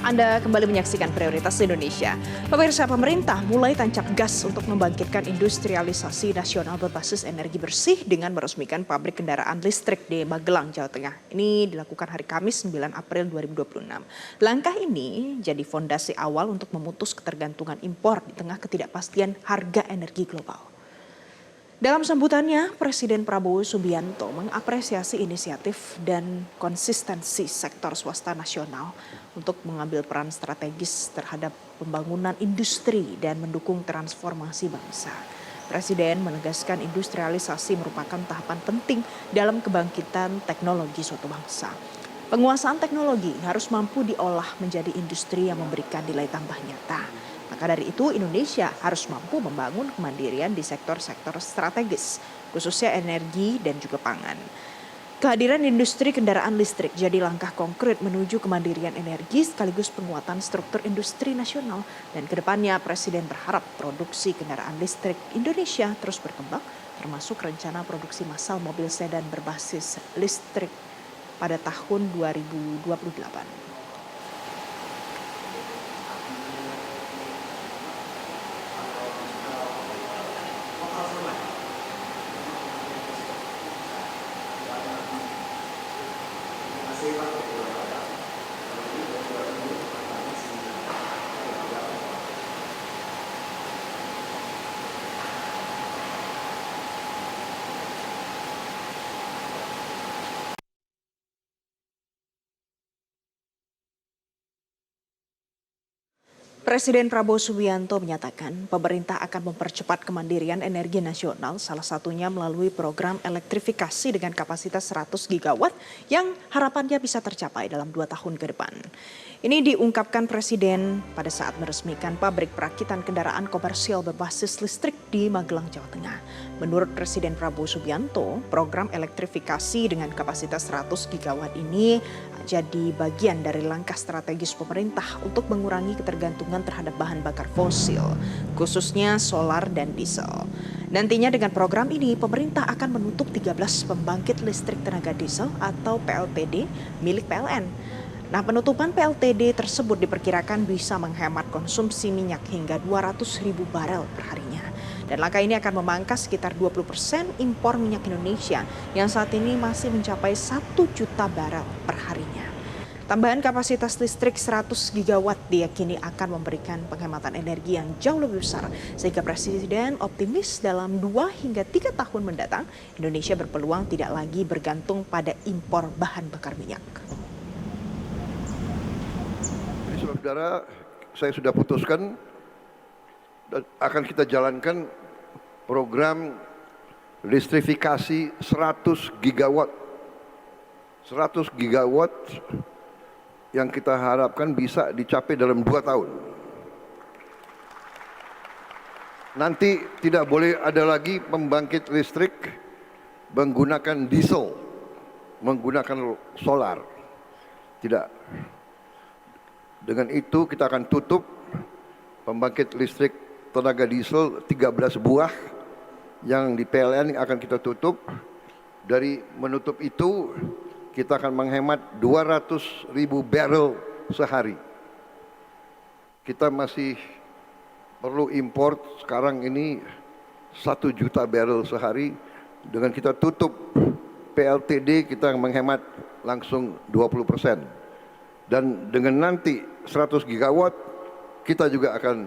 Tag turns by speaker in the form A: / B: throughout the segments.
A: Anda kembali menyaksikan Prioritas Indonesia. Pemirsa, pemerintah mulai tancap gas untuk membangkitkan industrialisasi nasional berbasis energi bersih dengan meresmikan pabrik kendaraan listrik di Magelang, Jawa Tengah. Ini dilakukan hari Kamis 9 April 2026. Langkah ini jadi fondasi awal untuk memutus ketergantungan impor di tengah ketidakpastian harga energi global. Dalam sambutannya, Presiden Prabowo Subianto mengapresiasi inisiatif dan konsistensi sektor swasta nasional untuk mengambil peran strategis terhadap pembangunan industri dan mendukung transformasi bangsa. Presiden menegaskan industrialisasi merupakan tahapan penting dalam kebangkitan teknologi suatu bangsa. Penguasaan teknologi harus mampu diolah menjadi industri yang memberikan nilai tambah nyata. Maka dari itu Indonesia harus mampu membangun kemandirian di sektor-sektor strategis, khususnya energi dan juga pangan. Kehadiran industri kendaraan listrik jadi langkah konkret menuju kemandirian energi sekaligus penguatan struktur industri nasional. Dan kedepannya Presiden berharap produksi kendaraan listrik Indonesia terus berkembang, termasuk rencana produksi massal mobil sedan berbasis listrik pada tahun 2028. Presiden Prabowo Subianto menyatakan pemerintah akan mempercepat kemandirian energi nasional, salah satunya melalui program elektrifikasi dengan kapasitas 100 gigawatt yang harapannya bisa tercapai dalam 2 tahun ke depan. Ini diungkapkan Presiden pada saat meresmikan pabrik perakitan kendaraan komersial berbasis listrik di Magelang, Jawa Tengah. Menurut Presiden Prabowo Subianto, program elektrifikasi dengan kapasitas 100 gigawatt ini jadi bagian dari langkah strategis pemerintah untuk mengurangi ketergantungan terhadap bahan bakar fosil, khususnya solar dan diesel. Nantinya dengan program ini, pemerintah akan menutup 13 pembangkit listrik tenaga diesel atau PLTD milik PLN. Nah, penutupan PLTD tersebut diperkirakan bisa menghemat konsumsi minyak hingga 200.000 barel perharinya. Dan langkah ini akan memangkas sekitar 20% impor minyak Indonesia yang saat ini masih mencapai 1 juta barel perharinya. Tambahan kapasitas listrik 100 gigawatt diyakini akan memberikan penghematan energi yang jauh lebih besar. Sehingga Presiden optimis dalam 2 hingga 3 tahun mendatang, Indonesia berpeluang tidak lagi bergantung pada impor bahan bakar minyak.
B: Jadi saudara, saya sudah putuskan dan akan kita jalankan program listrifikasi 100 gigawatt. 100 gigawatt yang kita harapkan bisa dicapai dalam 2 tahun. Nanti tidak boleh ada lagi pembangkit listrik menggunakan diesel, menggunakan solar. Tidak. Dengan itu kita akan tutup pembangkit listrik tenaga diesel 13 buah yang di PLN akan kita tutup. Dari menutup itu kita akan menghemat 200.000 barrel sehari. Kita masih perlu import sekarang ini 1 juta barrel sehari. Dengan kita tutup PLTD kita menghemat langsung 20%. Dan dengan nanti 100 gigawatt kita juga akan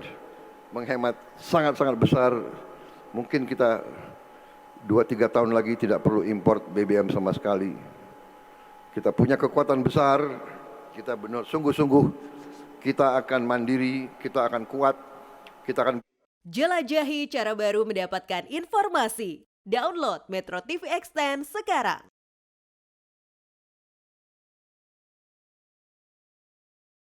B: menghemat sangat-sangat besar. Mungkin kita 2-3 tahun lagi tidak perlu import BBM sama sekali. Kita punya kekuatan besar, kita benar sungguh-sungguh kita akan mandiri, kita akan kuat, kita akan
C: jelajahi cara baru mendapatkan informasi. Download Metro TV Extend sekarang.